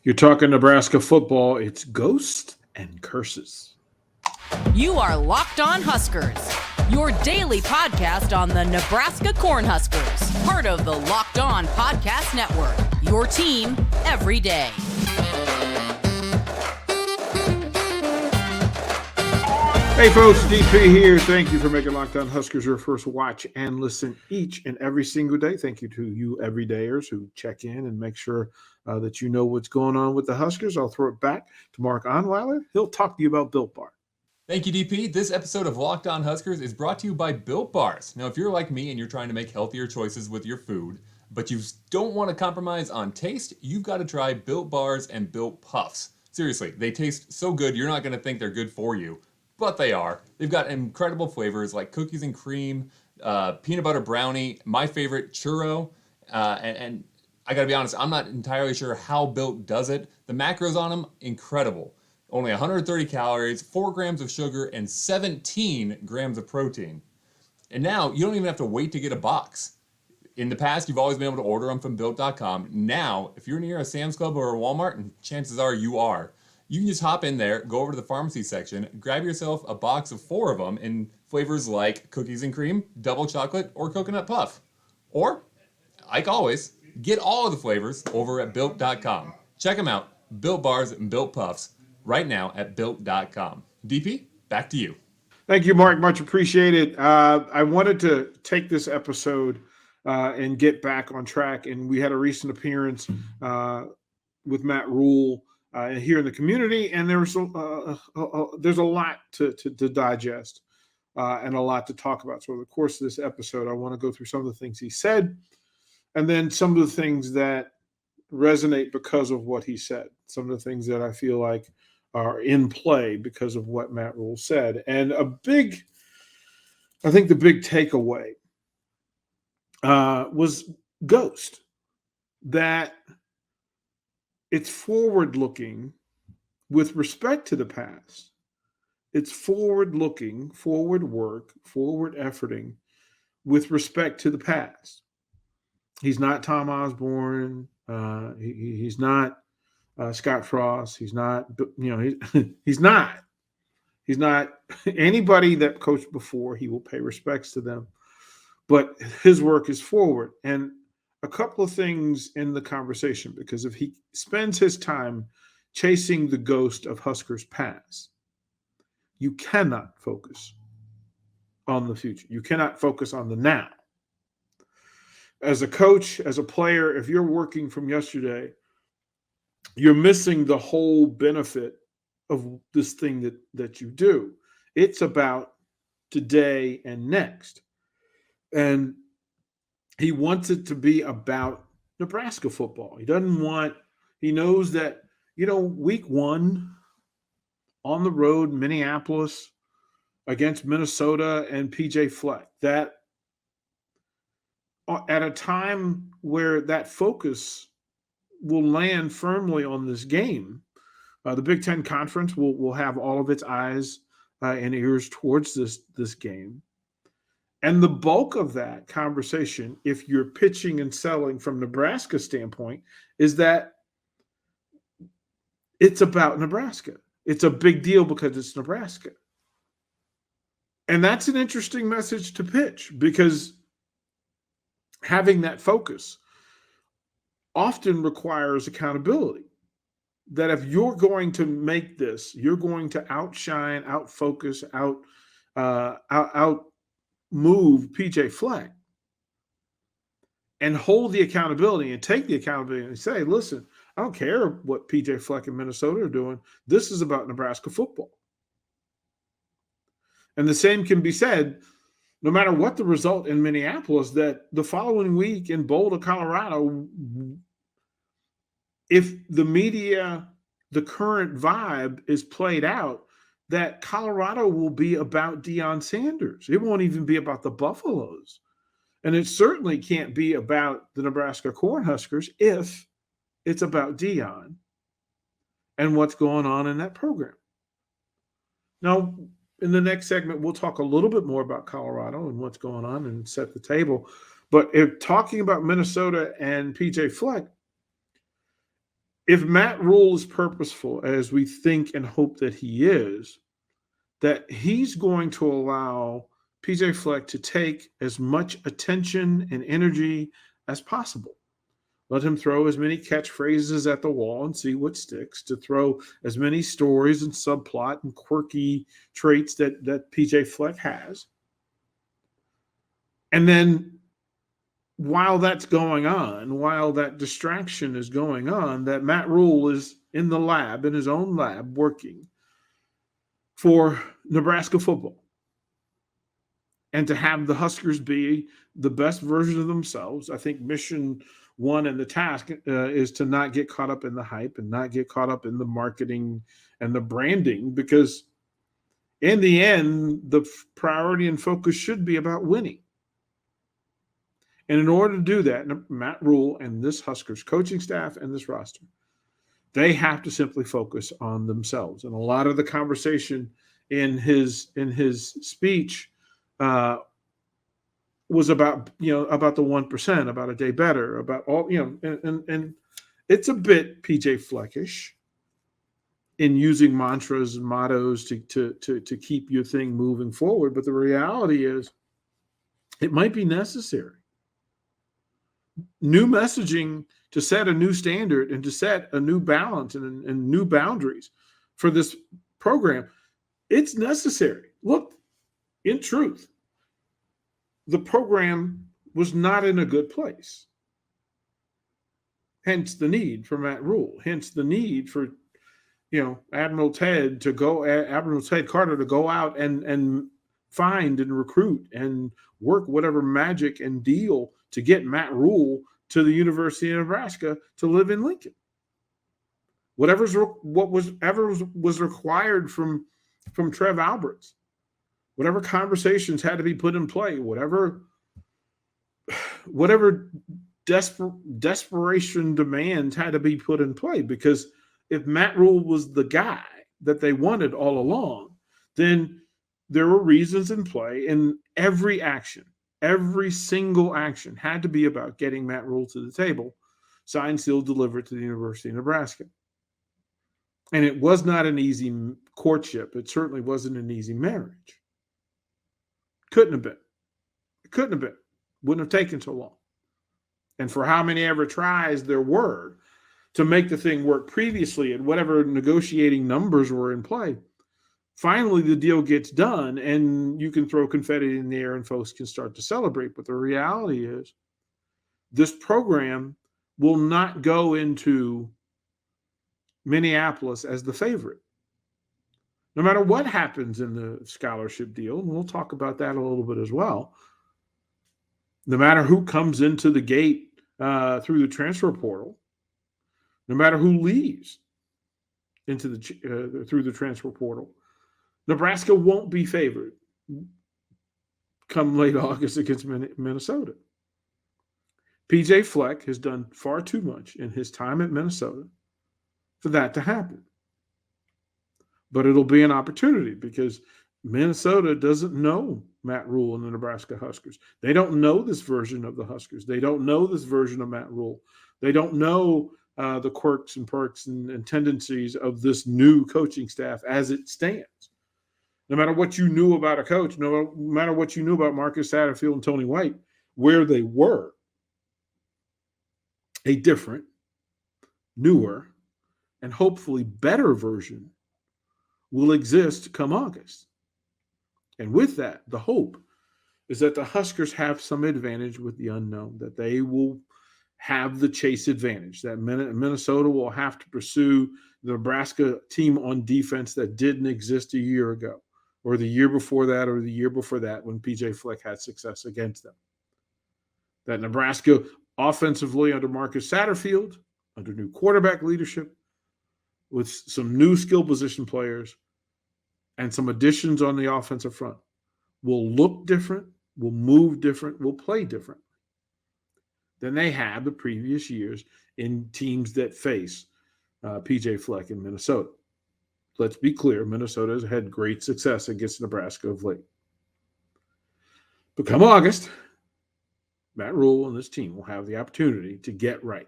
You're talking Nebraska football. It's ghosts and curses. You are Locked On Huskers, your daily podcast on the Nebraska Cornhuskers, part of the Locked On Podcast Network, your team every day. Hey folks, DP here. Thank you for making Locked On Huskers your first watch and listen each and every single day. Thank you to you everydayers who check in and make sure that you know what's going on with the Huskers. I'll throw it back to Mark Onweiler. He'll talk to you about Built Bar. Thank you, DP. This episode of Locked On Huskers is brought to you by Built Bars. Now, if you're like me and you're trying to make healthier choices with your food, but you don't want to compromise on taste, you've got to try Built Bars and Built Puffs. Seriously, they taste so good, you're not going to think they're good for you. But they are. They've got incredible flavors like cookies and cream, peanut butter brownie, my favorite, churro. And I got to be honest, I'm not entirely sure how Built does it. The macros on them, incredible. Only 130 calories, 4 grams of sugar, and 17 grams of protein. And now, you don't even have to wait to get a box. In the past, you've always been able to order them from Built.com. Now, if you're near a Sam's Club or a Walmart, and chances are you are, you can just hop in there, go over to the pharmacy section, grab yourself a box of 4 of them in flavors like cookies and cream, double chocolate, or coconut puff. Or, like always, get all of the flavors over at Built.com. Check them out, Built Bars and Built Puffs, right now at Built.com. DP, back to you. Thank you, Mark. Much appreciated. I wanted to take this episode and get back on track, and we had a recent appearance with Matt Rhule here in the community, and there's a lot to digest and a lot to talk about. So over the course of this episode, I want to go through some of the things he said, and then some of the things that resonate because of what he said, some of the things that I feel like are in play because of what Matt Rhule said. And I think the big takeaway was Ghost, that it's forward-looking with respect to the past. It's forward-looking, forward work, forward efforting with respect to the past. He's not Tom Osborne. He's not Scott Frost. He's not, he's not anybody that coached before. He will pay respects to them, but his work is forward. And a couple of things in the conversation, because if he spends his time chasing the ghost of Huskers past, you cannot focus on the future. You cannot focus on the now. As a coach, as a player, if you're working from yesterday, you're missing the whole benefit of this thing that you do. It's about today and next. And he wants it to be about Nebraska football. He knows that, week 1 on the road, Minneapolis against Minnesota and PJ Fleck, that at a time where that focus will land firmly on this game, the Big Ten Conference will have all of its eyes and ears towards this game. And the bulk of that conversation, if you're pitching and selling from Nebraska's standpoint, is that it's about Nebraska. It's a big deal because it's Nebraska. And that's an interesting message to pitch, because having that focus often requires accountability. That if you're going to make this, you're going to outshine, outfocus, out move PJ Fleck, and hold the accountability and take the accountability and say, listen, I don't care what PJ Fleck and Minnesota are doing. This is about Nebraska football. And the same can be said, no matter what the result in Minneapolis, that the following week in Boulder, Colorado, if the media, the current vibe is played out, that Colorado will be about Deion Sanders. It won't even be about the Buffaloes. And it certainly can't be about the Nebraska Cornhuskers if it's about Deion and what's going on in that program. Now, in the next segment, we'll talk a little bit more about Colorado and what's going on and set the table. But if talking about Minnesota and PJ Fleck, if Matt Rhule is purposeful, as we think and hope that he is, that he's going to allow PJ Fleck to take as much attention and energy as possible. Let him throw as many catchphrases at the wall and see what sticks, to throw as many stories and subplot and quirky traits that PJ Fleck has. And then while that's going on, while that distraction is going on, that Matt Rhule is in the lab, in his own lab, working for Nebraska football. And to have the Huskers be the best version of themselves. I think mission one and the task is to not get caught up in the hype and not get caught up in the marketing and the branding, because in the end, the priority and focus should be about winning. And in order to do that, Matt Rhule and this Huskers coaching staff and this roster, they have to simply focus on themselves. And a lot of the conversation in his speech was about the 1%, about a day better, about all, and it's a bit PJ Fleckish in using mantras and mottos to keep your thing moving forward. But the reality is, it might be necessary. New messaging to set a new standard and to set a new balance and new boundaries for this program. It's necessary. Look, in truth, the program was not in a good place. Hence the need for Matt Rhule. Hence the need for, Admiral Ted Carter to go out and find and recruit and work whatever magic and deal to get Matt Rhule to the University of Nebraska to live in Lincoln. Whatever was required from Trev Alberts, whatever conversations had to be put in play, whatever desperation demands had to be put in play. Because if Matt Rhule was the guy that they wanted all along, then there were reasons in play, and every single action had to be about getting Matt Rhule to the table, signed, sealed, delivered to the University of Nebraska. And it was not an easy courtship. It certainly wasn't an easy marriage. Couldn't have been. It couldn't have been. Wouldn't have taken so long. And for how many ever tries there were to make the thing work previously and whatever negotiating numbers were in play, finally the deal gets done and you can throw confetti in the air and folks can start to celebrate. But the reality is, this program will not go into Minneapolis as the favorite. No matter what happens in the scholarship deal, and we'll talk about that a little bit as well, no matter who comes into the gate through the transfer portal, no matter who leaves into through the transfer portal, Nebraska won't be favored come late August against Minnesota. PJ Fleck has done far too much in his time at Minnesota for that to happen. But it'll be an opportunity because Minnesota doesn't know Matt Rhule and the Nebraska Huskers. They don't know this version of the Huskers. They don't know this version of Matt Rhule. They don't know the quirks and perks and tendencies of this new coaching staff as it stands. No matter what you knew about a coach, no matter what you knew about Marcus Satterfield and Tony White, where they were, a different, newer, and hopefully better version will exist come August. And with that, the hope is that the Huskers have some advantage with the unknown, that they will have the chase advantage, that Minnesota will have to pursue the Nebraska team on defense that didn't exist a year ago, or the year before that, or the year before that when PJ Fleck had success against them. That Nebraska offensively under Marcus Satterfield, under new quarterback leadership, with some new skill position players and some additions on the offensive front, will look different, will move different, will play different than they have the previous years in teams that face PJ Fleck in Minnesota. Let's be clear, Minnesota has had great success against Nebraska of late. But come August, Matt Rhule and this team will have the opportunity to get right.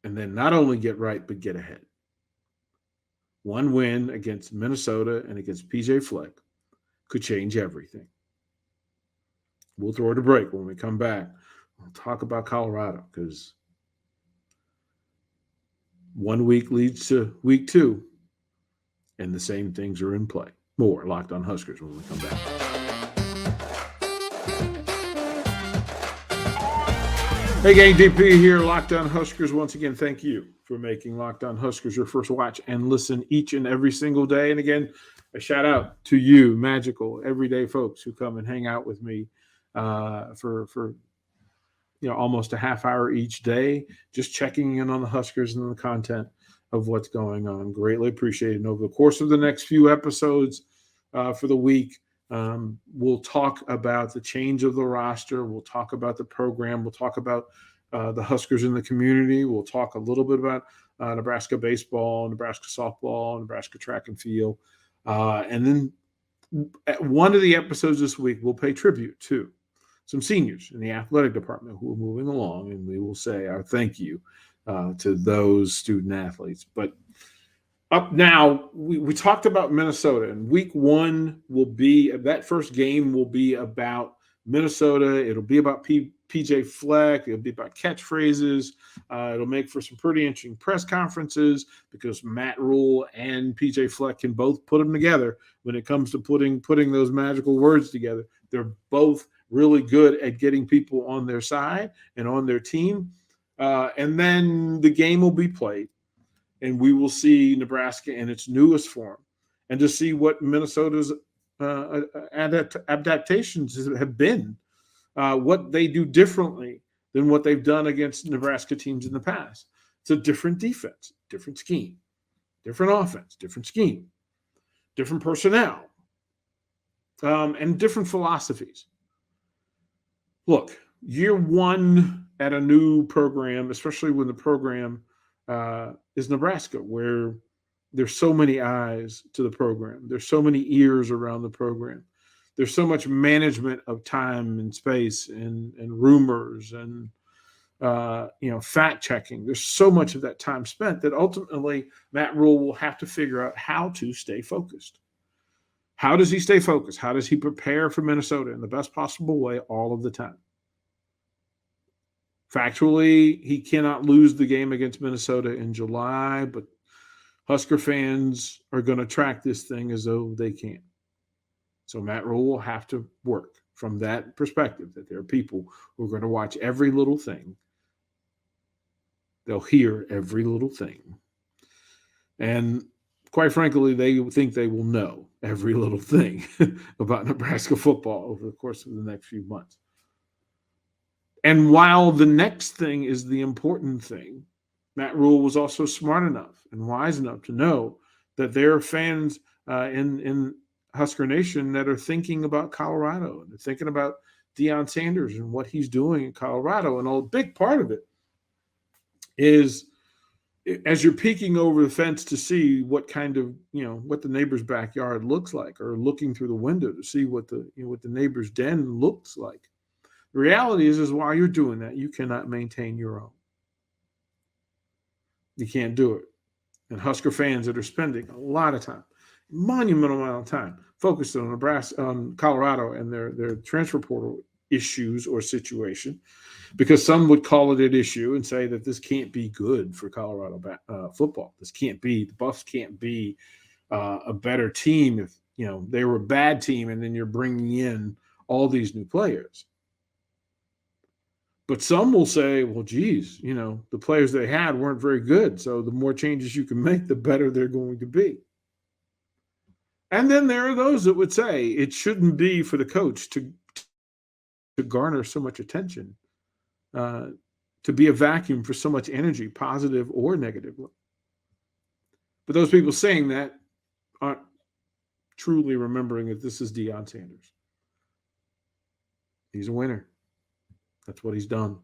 and then not only get right, but get ahead. One win against Minnesota and against PJ Fleck could change everything. We'll throw it a break. When we come back, we'll talk about Colorado, because 1 week leads to week 2, and the same things are in play. More Locked On Huskers when we come back. Hey gang, DP here, Locked On Huskers. Once again, thank you for making Locked On Huskers your first watch and listen each and every single day. And again, a shout out to you, magical, everyday folks who come and hang out with me for almost a half hour each day, just checking in on the Huskers and the content of what's going on. Greatly appreciated. And over the course of the next few episodes for the week, we'll talk about the change of the roster. We'll talk about the program. We'll talk about the Huskers in the community. We'll talk a little bit about Nebraska baseball, Nebraska softball, Nebraska track and field. And then at one of the episodes this week, we'll pay tribute to some seniors in the athletic department who are moving along, and we will say our thank you to those student athletes. But up now, we talked about Minnesota, and week 1 will be, that first game will be about Minnesota. It'll be about PJ Fleck. It'll be about catchphrases. It'll make for some pretty interesting press conferences, because Matt Rhule and PJ Fleck can both put them together when it comes to putting those magical words together. They're both really good at getting people on their side and on their team. And then the game will be played, and we will see Nebraska in its newest form, and to see what Minnesota's adaptations have been, what they do differently than what they've done against Nebraska teams in the past. It's a different defense, different scheme, different offense, different scheme, different personnel, and different philosophies. Look, year 1 at a new program, especially when the program is Nebraska, where there's so many eyes to the program. There's so many ears around the program. There's so much management of time and space and rumors and fact checking. There's so much of that time spent that ultimately Matt Rhule will have to figure out how to stay focused. How does he stay focused? How does he prepare for Minnesota in the best possible way all of the time? Factually, he cannot lose the game against Minnesota in July, but Husker fans are going to track this thing as though they can. So Matt Rhule will have to work from that perspective, that there are people who are going to watch every little thing. They'll hear every little thing. And quite frankly, they think they will know every little thing about Nebraska football over the course of the next few months. And while the next thing is the important thing, Matt Rhule was also smart enough and wise enough to know that there are fans in Husker Nation that are thinking about Colorado, and they're thinking about Deion Sanders and what he's doing in Colorado. And a big part of it is, as you're peeking over the fence to see what kind of, what the neighbor's backyard looks like, or looking through the window to see what the neighbor's den looks like. The reality is while you're doing that, you cannot maintain your own. You can't do it. And Husker fans that are spending a lot of time, monumental amount of time, focused on Nebraska, on Colorado and their transfer portal issues or situation, because some would call it an issue and say that this can't be good for Colorado football. This can't be, the Buffs can't be a better team if they were a bad team and then you're bringing in all these new players. But some will say, well, geez, the players they had weren't very good. So the more changes you can make, the better they're going to be. And then there are those that would say it shouldn't be for the coach to garner so much attention, to be a vacuum for so much energy, positive or negative. But those people saying that aren't truly remembering that this is Deion Sanders. He's a winner. That's what he's done.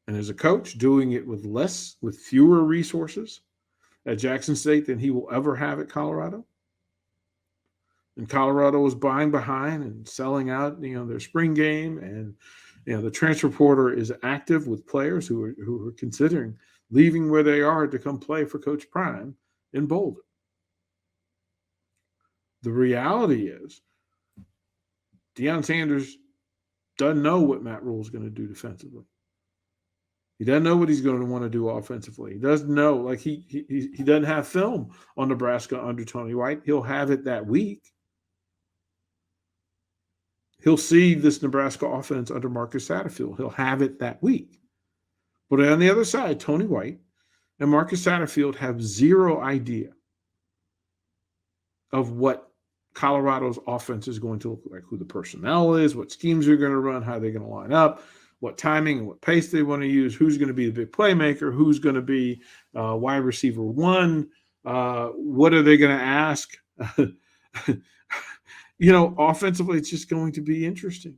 And as a coach, doing it with fewer resources at Jackson State than he will ever have at Colorado. And Colorado was buying behind and selling out, their spring game and The transfer portal is active with players who are considering leaving where they are to come play for Coach Prime in Boulder. The reality is, Deion Sanders doesn't know what Matt Rhule is going to do defensively. He doesn't know what he's going to want to do offensively. He doesn't know, like he doesn't have film on Nebraska under Tony White. He'll have it that week. He'll see this Nebraska offense under Marcus Satterfield. He'll have it that week. But on the other side, Tony White and Marcus Satterfield have zero idea of what Colorado's offense is going to look like, who the personnel is, what schemes they're going to run, how they're going to line up, what timing and what pace they want to use, who's going to be the big playmaker, who's going to be wide receiver one, what are they going to ask? Offensively, it's just going to be interesting.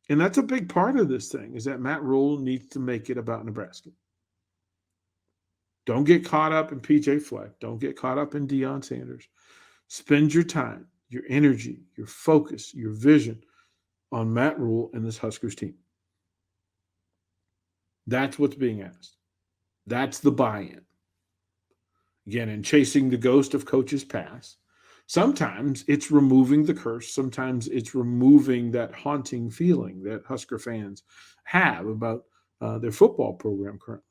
And that's a big part of this thing, is that Matt Rhule needs to make it about Nebraska. Don't get caught up in PJ Fleck. Don't get caught up in Deion Sanders. Spend your time, your energy, your focus, your vision on Matt Rhule and this Huskers team. That's what's being asked. That's the buy-in. Again, in chasing the ghost of coaches past, sometimes it's removing the curse. Sometimes it's removing that haunting feeling that Husker fans have about their football program currently.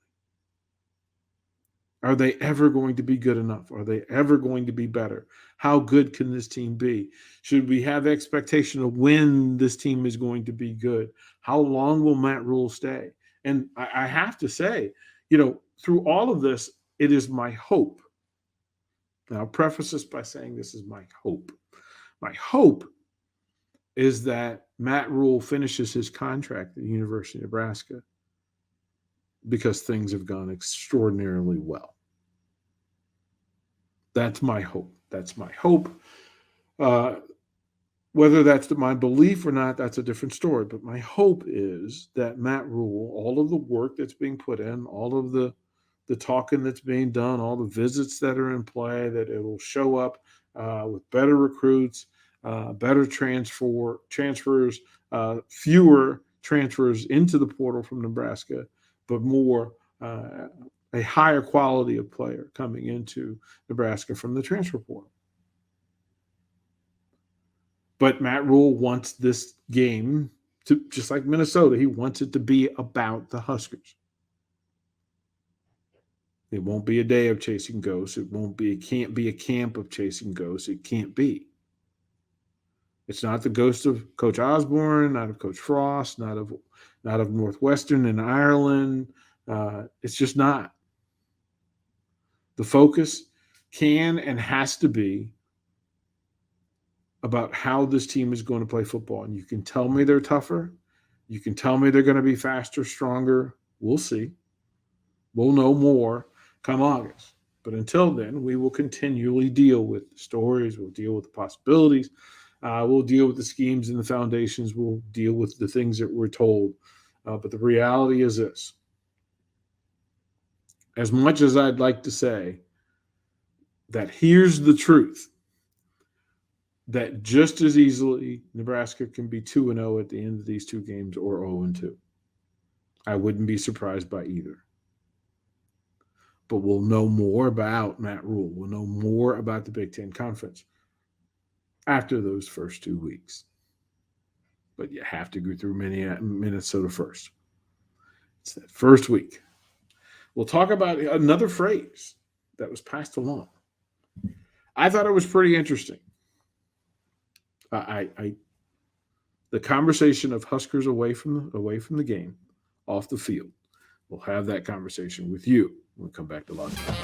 Are they ever going to be good enough? Are they ever going to be better? How good can this team be? Should we have expectation of when this team is going to be good? How long will Matt Rhule stay? And I have to say, through all of this, it is my hope. And I'll preface this by saying this is my hope. My hope is that Matt Rhule finishes his contract at the University of Nebraska because things have gone extraordinarily well. That's my hope. That's my hope. Whether that's my belief or not, that's a different story. But my hope is that Matt Rhule, all of the work that's being put in, all of the talking that's being done, all the visits that are in play, that it will show up with better recruits, better transfers, fewer transfers into the portal from Nebraska, but more a higher quality of player coming into Nebraska from the transfer portal. But Matt Rhule wants this game to, just like Minnesota, he wants it to be about the Huskers. It won't be a day of chasing ghosts. It can't be a camp of chasing ghosts. It can't be. It's not the ghost of Coach Osborne, not of Coach Frost, not of Northwestern and Ireland. It's just not. The focus can and has to be about how this team is going to play football. And you can tell me they're tougher. You can tell me they're going to be faster, stronger. We'll see. We'll know more come August. But until then, we will continually deal with the stories. We'll deal with the possibilities. We'll deal with the schemes and the foundations. We'll deal with the things that we're told. But the reality is this. As much as I'd like to say that here's the truth, that just as easily Nebraska can be 2-0 at the end of these two games or 0-2. I wouldn't be surprised by either. But we'll know more about Matt Rhule. We'll know more about the Big Ten Conference after those first 2 weeks. But you have to go through Minnesota first. It's that first week. We'll talk about another phrase that was passed along. I thought it was pretty interesting. The conversation of Huskers away from the game, off the field. We'll have that conversation with you when we come back to Locked On.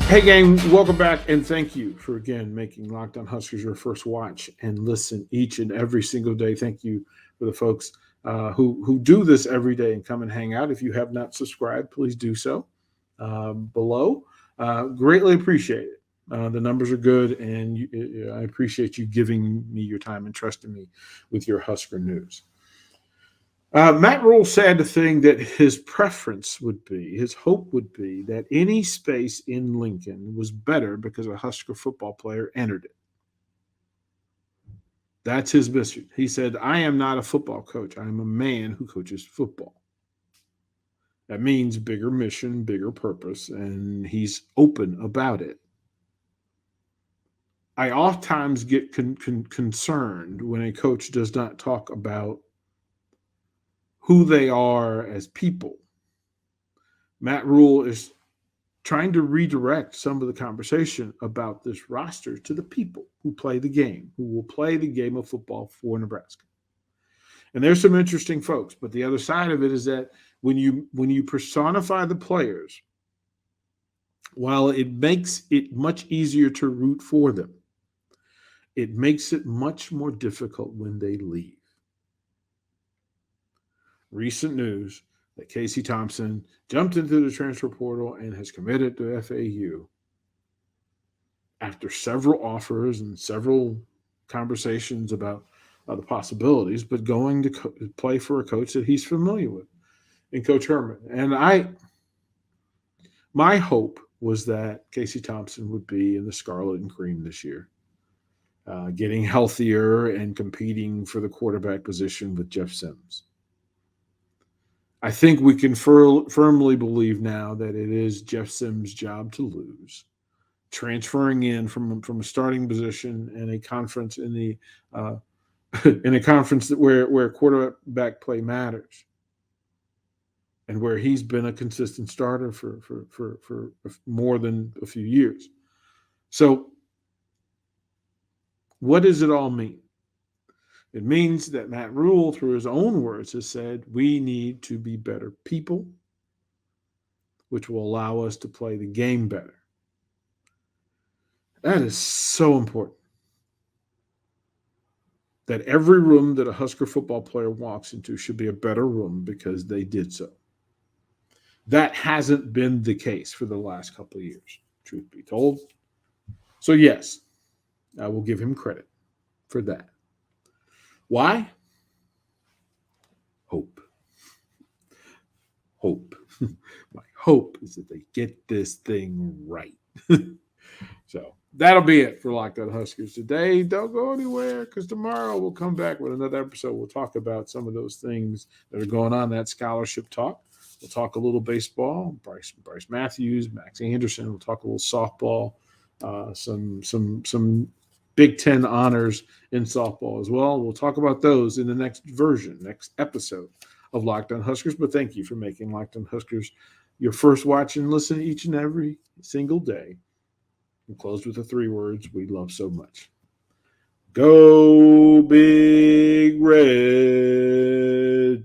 Hey, gang, welcome back, and thank you for, again, making Locked On Huskers your first watch and listen each and every single day. Thank you for the folks who do this every day and come and hang out. If you have not subscribed, please do so below. Greatly appreciate it. The numbers are good, and I appreciate you giving me your time and trusting me with your Husker news. Matt Rhule said a thing that his preference would be, his hope would be, that any space in Lincoln was better because a Husker football player entered it. That's his mission. He said, I am not a football coach. I am a man who coaches football. That means bigger mission, bigger purpose, and he's open about it. I oftentimes get concerned when a coach does not talk about who they are as people. Matt Rhule is trying to redirect some of the conversation about this roster to the people who play the game, who will play the game of football for Nebraska. And there's some interesting folks, but the other side of it is that when you personify the players, while it makes it much easier to root for them, it makes it much more difficult when they leave. Recent news that Casey Thompson jumped into the transfer portal and has committed to FAU after several offers and several conversations about the possibilities, but going to play for a coach that he's familiar with, and Coach Herman. And my hope was that Casey Thompson would be in the Scarlet and Cream this year, getting healthier and competing for the quarterback position with Jeff Sims. I think we can firmly believe now that it is Jeff Sims' job to lose, transferring in from a starting position in a conference in a conference where quarterback play matters, and where he's been a consistent starter for more than a few years. So, what does it all mean? It means that Matt Rhule, through his own words, has said we need to be better people, which will allow us to play the game better. That is so important. That every room that a Husker football player walks into should be a better room because they did so. That hasn't been the case for the last couple of years, truth be told. So, yes, I will give him credit for that. Why? Hope. My hope is that they get this thing right. So that'll be it for Locked On Huskers today. Don't go anywhere, because tomorrow we'll come back with another episode. We'll talk about some of those things that are going on, that scholarship talk. We'll talk a little baseball, Bryce Matthews, Max Anderson. We'll talk a little softball, some Big Ten honors in softball as well. We'll talk about those in the next episode of Locked On Huskers. But thank you for making Locked On Huskers your first watch and listen each and every single day. And close with the 3 words we love so much. Go Big Red.